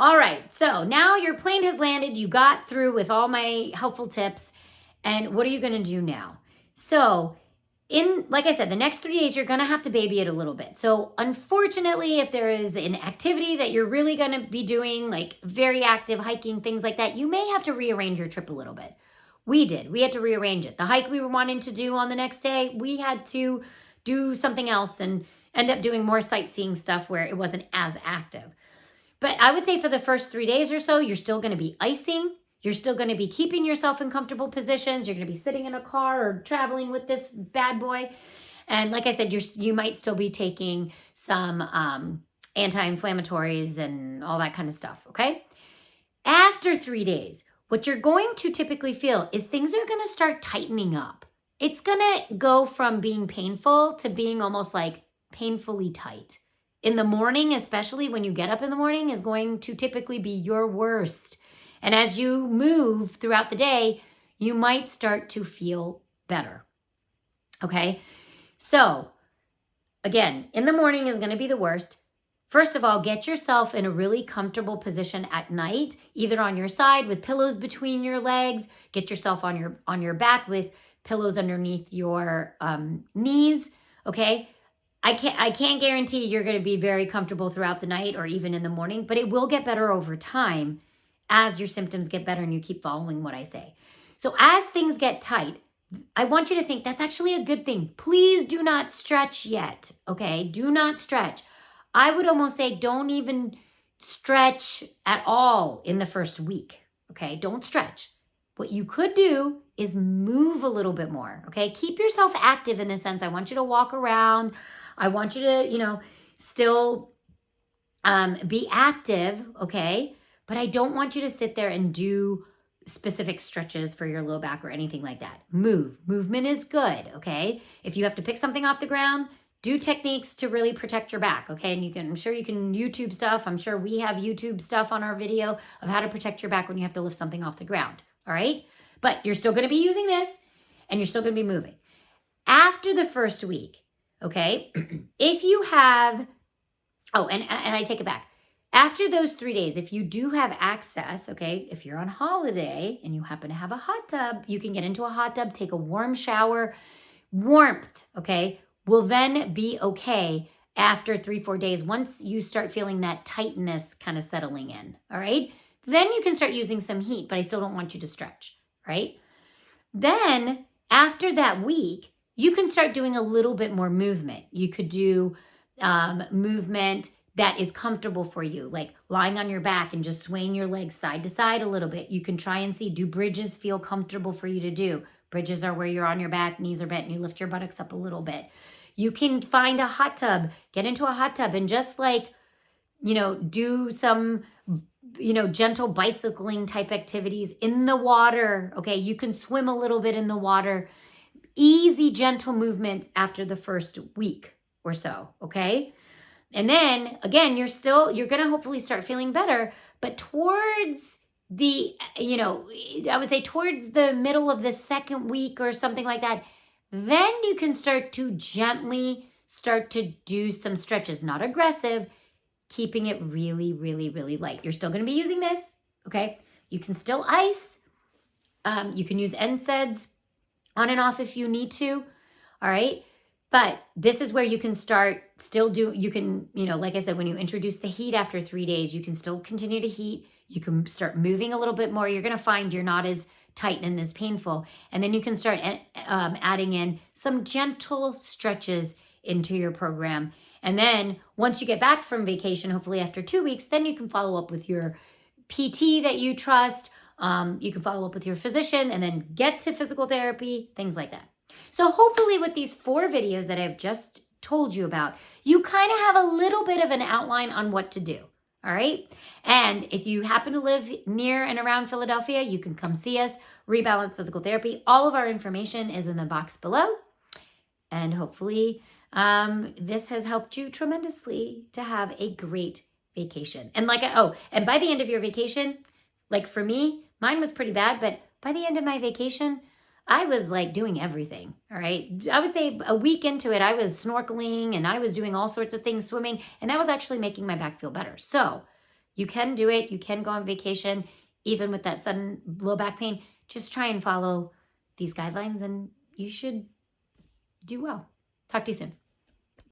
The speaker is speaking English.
All right, so now your plane has landed. You got through with all my helpful tips. And what are you going to do now? So like I said, the next 3 days, you're going to have to baby it a little bit. So unfortunately, if there is an activity that you're really going to be doing, like very active hiking, things like that, you may have to rearrange your trip a little bit. We did. We had to rearrange it. The hike we were wanting to do on the next day, we had to do something else and end up doing more sightseeing stuff where it wasn't as active. But I would say for the first 3 days or so, you're still going to be icing. You're still going to be keeping yourself in comfortable positions. You're going to be sitting in a car or traveling with this bad boy. And like I said, you might still be taking some anti-inflammatories and all that kind of stuff, okay? After 3 days, what you're going to typically feel is things are going to start tightening up. It's going to go from being painful to being almost like painfully tight. In the morning, especially when you get up in the morning, is going to typically be your worst. And as you move throughout the day, you might start to feel better. Okay? So, again, in the morning is going to be the worst. First of all, get yourself in a really comfortable position at night, either on your side with pillows between your legs. Get yourself on your back with pillows underneath your knees. Okay? I can't guarantee you're going to be very comfortable throughout the night or even in the morning, but it will get better over time as your symptoms get better and you keep following what I say. So as things get tight, I want you to think that's actually a good thing. Please do not stretch yet, okay? Do not stretch. I would almost say don't even stretch at all in the first week, okay? Don't stretch. What you could do is move a little bit more, okay? Keep yourself active in the sense I want you to walk around. I want you to, still be active, okay? But I don't want you to sit there and do specific stretches for your low back or anything like that. Movement is good, okay? If you have to pick something off the ground, do techniques to really protect your back, okay? And I'm sure you can YouTube stuff. I'm sure we have YouTube stuff on our video of how to protect your back when you have to lift something off the ground, all right? But you're still going to be using this and you're still going to be moving. After the first week, okay, if you have, and I take it back. After those 3 days, if you do have access, okay, if you're on holiday and you happen to have a hot tub, you can get into a hot tub, take a warm shower. Warmth, okay, will then be okay after 3-4 days once you start feeling that tightness kind of settling in, all right? Then you can start using some heat, but I still don't want you to stretch, right? Then after that week, you can start doing a little bit more movement. You could do movement that is comfortable for you, like lying on your back and just swaying your legs side to side a little bit. You can try and see, do bridges feel comfortable for you to do? Bridges are where you're on your back, knees are bent, and you lift your buttocks up a little bit. You can find a hot tub, get into a hot tub and just do some, gentle bicycling type activities in the water. Okay, you can swim a little bit in the water. Easy, gentle movements after the first week or so, okay? And then, again, you're going to hopefully start feeling better, but towards I would say towards the middle of the second week or something like that, then you can start to gently start to do some stretches, not aggressive, keeping it really, really, really light. You're still going to be using this, okay? You can still ice. You can use NSAIDs on and off if you need to, all right? But this is where you can start like I said, when you introduce the heat after 3 days, you can still continue to heat. You can start moving a little bit more. You're going to find you're not as tight and as painful. And then you can start adding in some gentle stretches into your program. And then once you get back from vacation, hopefully after 2 weeks, then you can follow up with your PT that you trust. You can follow up with your physician and then get to physical therapy, things like that. So hopefully with these 4 videos that I've just told you about, you kind of have a little bit of an outline on what to do, all right? And if you happen to live near and around Philadelphia, you can come see us, Rebalance Physical Therapy. All of our information is in the box below. And hopefully this has helped you tremendously to have a great vacation. And and by the end of your vacation, like for me, mine was pretty bad, but by the end of my vacation, I was doing everything, all right? I would say a week into it, I was snorkeling and I was doing all sorts of things, swimming, and that was actually making my back feel better. So You can do it. You can go on vacation, even with that sudden low back pain. Just try and follow these guidelines and you should do well. Talk to you soon.